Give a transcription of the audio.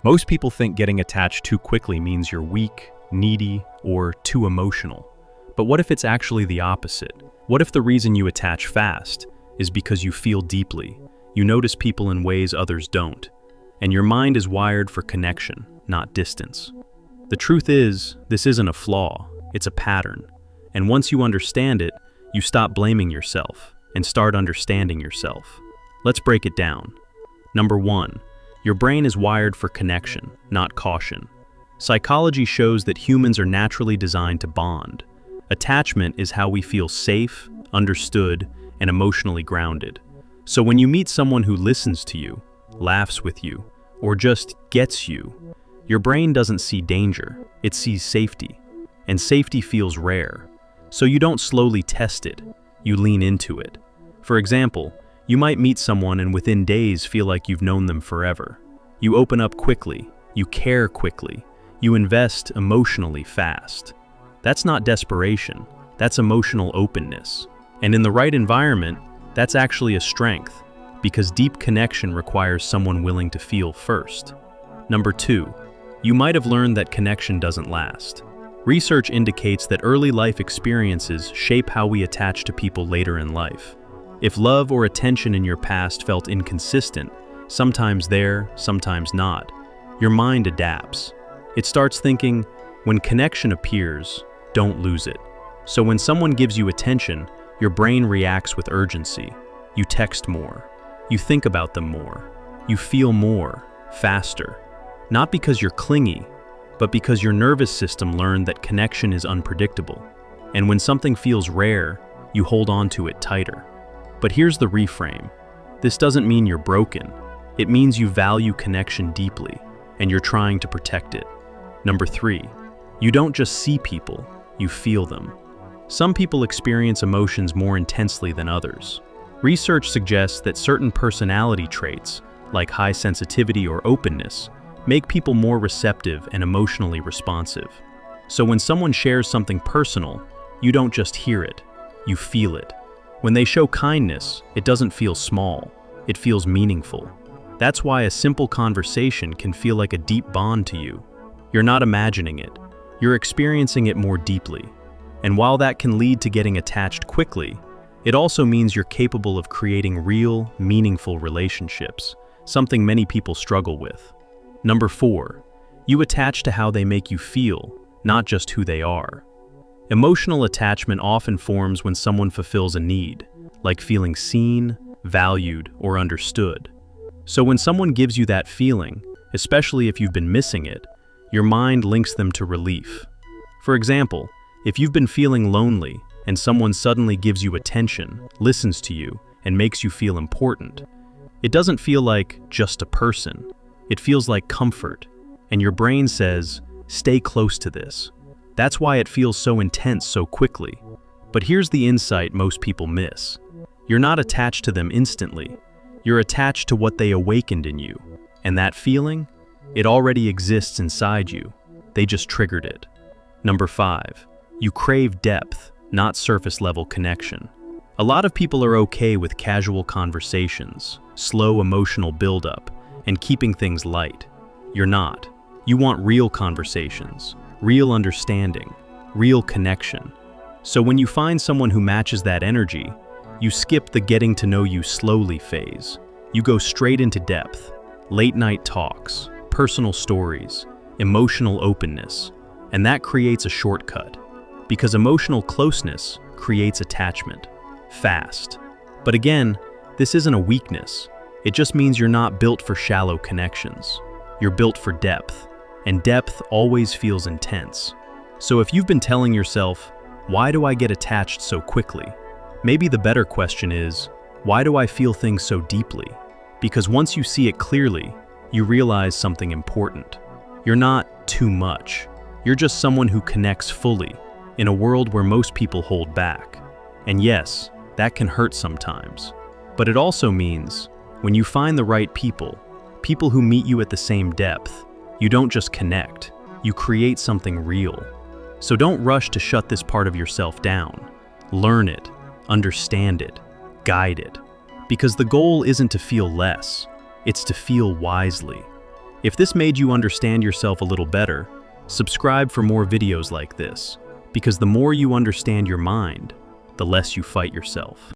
Most people think getting attached too quickly means you're weak, needy, or too emotional. But what if it's actually the opposite? What if the reason you attach fast is because you feel deeply, you notice people in ways others don't, and your mind is wired for connection, not distance? The truth is, this isn't a flaw, it's a pattern. And once you understand it, you stop blaming yourself and start understanding yourself. Let's break it down. Number 1, your brain is wired for connection, not caution. Psychology shows that humans are naturally designed to bond. Attachment is how we feel safe, understood, and emotionally grounded. So when you meet someone who listens to you, laughs with you, or just gets you, your brain doesn't see danger, it sees safety. And safety feels rare. So you don't slowly test it, you lean into it. For example, you might meet someone and within days feel like you've known them forever. You open up quickly, you care quickly, you invest emotionally fast. That's not desperation, that's emotional openness. And in the right environment, that's actually a strength, because deep connection requires someone willing to feel first. Number 2, you might have learned that connection doesn't last. Research indicates that early life experiences shape how we attach to people later in life. If love or attention in your past felt inconsistent, sometimes there, sometimes not, your mind adapts. It starts thinking, when connection appears, don't lose it. So when someone gives you attention, your brain reacts with urgency. You text more. You think about them more. You feel more, faster. Not because you're clingy, but because your nervous system learned that connection is unpredictable. And when something feels rare, you hold on to it tighter. But here's the reframe. This doesn't mean you're broken. It means you value connection deeply, and you're trying to protect it. Number 3, you don't just see people, you feel them. Some people experience emotions more intensely than others. Research suggests that certain personality traits, like high sensitivity or openness, make people more receptive and emotionally responsive. So when someone shares something personal, you don't just hear it, you feel it. When they show kindness, it doesn't feel small, it feels meaningful. That's why a simple conversation can feel like a deep bond to you. You're not imagining it, you're experiencing it more deeply. And while that can lead to getting attached quickly, it also means you're capable of creating real, meaningful relationships, something many people struggle with. Number 4, you attach to how they make you feel, not just who they are. Emotional attachment often forms when someone fulfills a need, like feeling seen, valued, or understood. So when someone gives you that feeling, especially if you've been missing it, your mind links them to relief. For example, if you've been feeling lonely and someone suddenly gives you attention, listens to you, and makes you feel important, it doesn't feel like just a person. It feels like comfort, and your brain says, stay close to this. That's why it feels so intense so quickly. But here's the insight most people miss. You're not attached to them instantly. You're attached to what they awakened in you. And that feeling? It already exists inside you. They just triggered it. Number 5, you crave depth, not surface-level connection. A lot of people are okay with casual conversations, slow emotional buildup, and keeping things light. You're not. You want real conversations, real understanding, real connection. So when you find someone who matches that energy, you skip the getting to know you slowly phase. You go straight into depth, late-night talks, personal stories, emotional openness, and that creates a shortcut. Because emotional closeness creates attachment, fast. But again, this isn't a weakness. It just means you're not built for shallow connections. You're built for depth, and depth always feels intense. So if you've been telling yourself, why do I get attached so quickly? Maybe the better question is, why do I feel things so deeply? Because once you see it clearly, you realize something important. You're not too much. You're just someone who connects fully, in a world where most people hold back. And yes, that can hurt sometimes. But it also means, when you find the right people, people who meet you at the same depth, you don't just connect, you create something real. So don't rush to shut this part of yourself down. Learn it, understand it, guide it. Because the goal isn't to feel less, it's to feel wisely. If this made you understand yourself a little better, subscribe for more videos like this, because the more you understand your mind, the less you fight yourself.